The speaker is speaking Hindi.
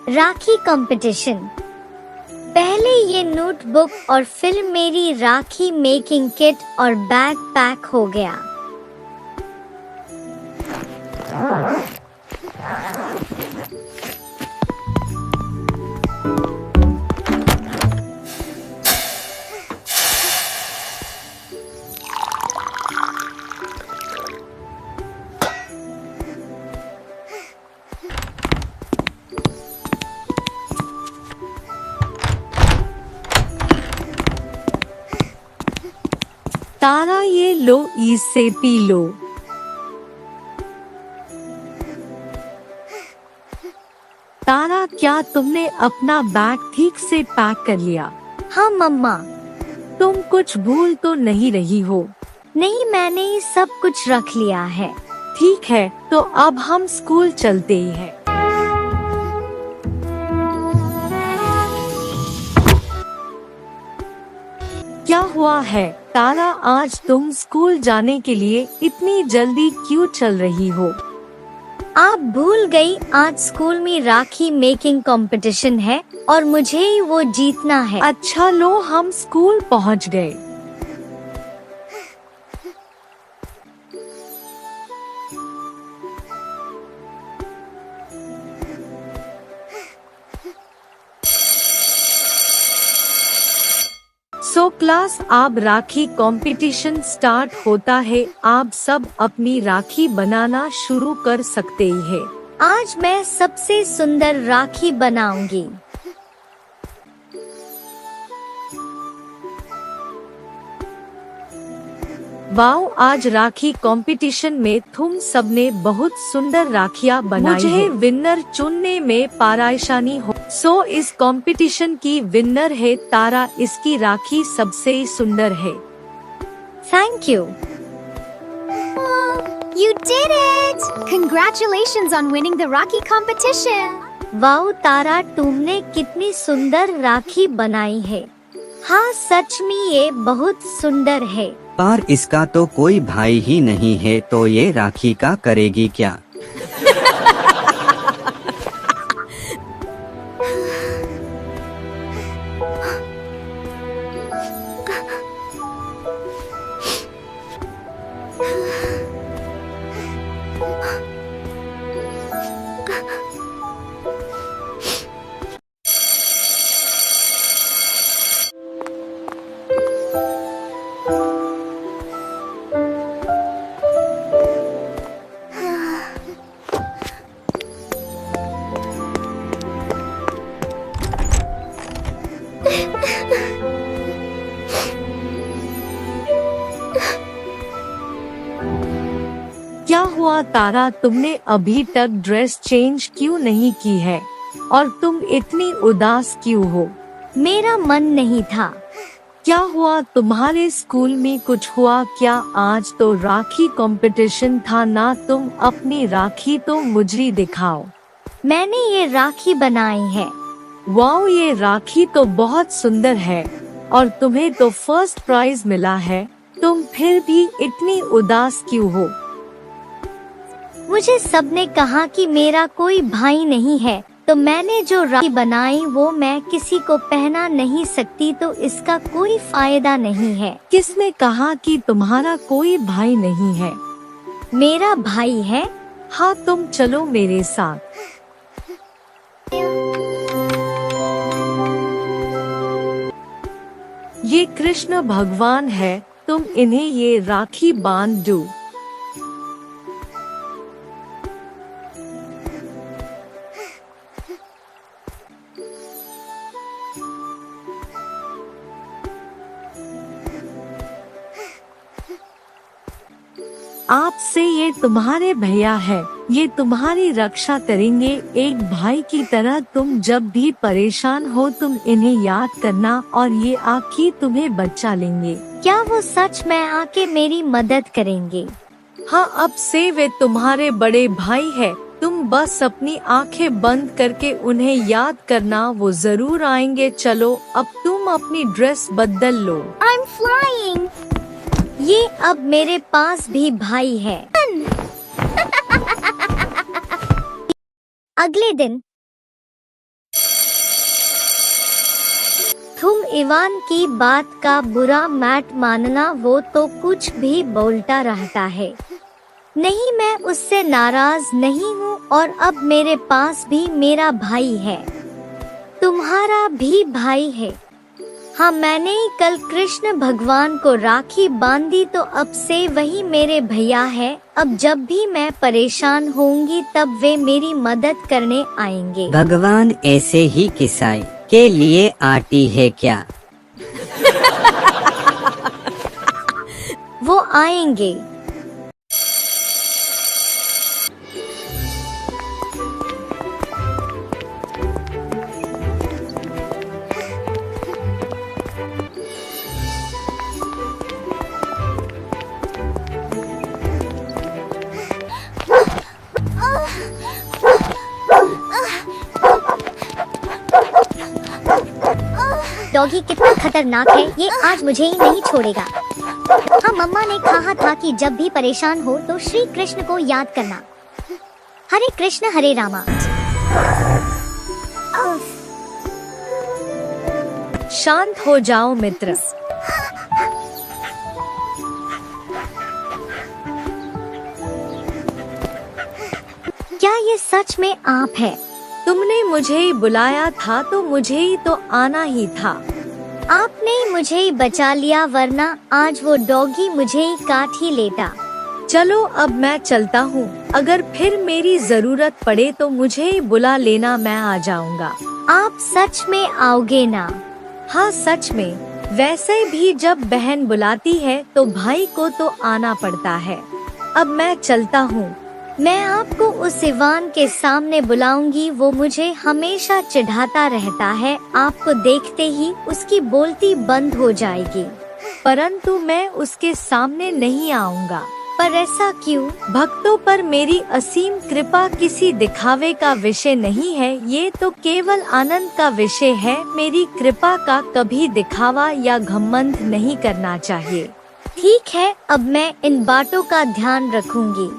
राखी कंपटीशन। पहले ये नोटबुक और फिर मेरी राखी मेकिंग किट और बैग पैक हो गया। तारा ये लो, इससे पी लो। तारा क्या तुमने अपना बैग ठीक से पैक कर लिया? हाँ मम्मा। तुम कुछ भूल तो नहीं रही हो? नहीं, मैंने सब कुछ रख लिया है। ठीक है, तो अब हम स्कूल चलते ही हैं। क्या हुआ है तारा, आज तुम स्कूल जाने के लिए इतनी जल्दी क्यों चल रही हो? आप भूल गई, आज स्कूल में राखी मेकिंग कंपटीशन है और मुझे ही वो जीतना है। अच्छा लो, हम स्कूल पहुंच गए। सो क्लास, अब राखी कंपटीशन स्टार्ट होता है। आप सब अपनी राखी बनाना शुरू कर सकते हैं। आज मैं सबसे सुंदर राखी बनाऊंगी। वाओ, आज राखी कंपटीशन में तुम सबने बहुत सुंदर राखियाँ बनाई मुझे विनर चुनने में परेशानी हो। सो इस कंपटीशन की विनर है तारा, इसकी राखी सबसे सुंदर है। Thank you. You did it! Congratulations on winning the Rakhi competition. Wow Tara, तुमने कितनी सुंदर राखी बनाई है। हाँ सच में ये बहुत सुंदर है। पर इसका तो कोई भाई ही नहीं है, तो ये राखी का करेगी क्या? क्या हुआ तारा, तुमने अभी तक ड्रेस चेंज क्यों नहीं की है और तुम इतनी उदास क्यों हो? मेरा मन नहीं था। क्या हुआ, तुम्हारे स्कूल में कुछ हुआ क्या? आज तो राखी कंपटीशन था ना, तुम अपनी राखी तो मुझे दिखाओ। मैंने ये राखी बनाई है। वाओ, ये राखी तो बहुत सुंदर है और तुम्हें तो फर्स्ट प्राइज मिला है। तुम फिर भी इतनी उदास क्यों हो? मुझे सबने कहा कि मेरा कोई भाई नहीं है, तो मैंने जो राखी बनाई वो मैं किसी को पहना नहीं सकती, तो इसका कोई फायदा नहीं है। किसने कहा कि तुम्हारा कोई भाई नहीं है? मेरा भाई है। हाँ, तुम चलो मेरे साथ। ये कृष्ण भगवान है, तुम इन्हें ये राखी बांध दो। आपसे ये तुम्हारे भैया है, ये तुम्हारी रक्षा करेंगे एक भाई की तरह। तुम जब भी परेशान हो तुम इन्हें याद करना और ये आके तुम्हें बचा लेंगे। क्या वो सच में आके मेरी मदद करेंगे? हाँ, अब से वे तुम्हारे बड़े भाई है। तुम बस अपनी आंखें बंद करके उन्हें याद करना, वो जरूर आएंगे। चलो अब तुम तुम अपनी ड्रेस बदल लो। I'm flying. ये अब मेरे पास भी भाई है। अगले दिन तुम इवान की बात का बुरा मत मानना, वो तो कुछ भी बोलता रहता है। नहीं, मैं उससे नाराज नहीं हूँ और अब मेरे पास भी मेरा भाई है, तुम्हारा भी भाई है। हाँ, मैंने ही कल कृष्ण भगवान को राखी बांधी तो अब से वही मेरे भैया है। अब जब भी मैं परेशान होंगी तब वे मेरी मदद करने आएंगे। भगवान ऐसे ही किसाई के लिए आती है क्या? वो आएंगे। डॉगी कितना खतरनाक है, ये आज मुझे ही नहीं छोड़ेगा। हाँ, मम्मा ने कहा था कि जब भी परेशान हो तो श्री कृष्ण को याद करना। हरे कृष्ण हरे रामा। शांत हो जाओ मित्र। क्या ये सच में आप है? तुमने मुझे ही बुलाया था तो मुझे ही तो आना ही था। आपने मुझे ही बचा लिया, वरना आज वो डॉगी मुझे ही काट ही लेता। चलो अब मैं चलता हूँ, अगर फिर मेरी जरूरत पड़े तो मुझे ही बुला लेना, मैं आ जाऊँगा। आप सच में आओगे ना? हाँ सच में। वैसे भी जब बहन बुलाती है तो भाई को तो आना पड़ता है। अब मैं चलता हूँ। मैं आपको उस इवान के सामने बुलाऊंगी, वो मुझे हमेशा चिढ़ाता रहता है। आपको देखते ही उसकी बोलती बंद हो जाएगी। परंतु मैं उसके सामने नहीं आऊँगा। पर ऐसा क्यों? भक्तों पर मेरी असीम कृपा किसी दिखावे का विषय नहीं है, ये तो केवल आनंद का विषय है। मेरी कृपा का कभी दिखावा या घमंड नहीं करना चाहिए। ठीक है, अब मैं इन बातों का ध्यान रखूंगी।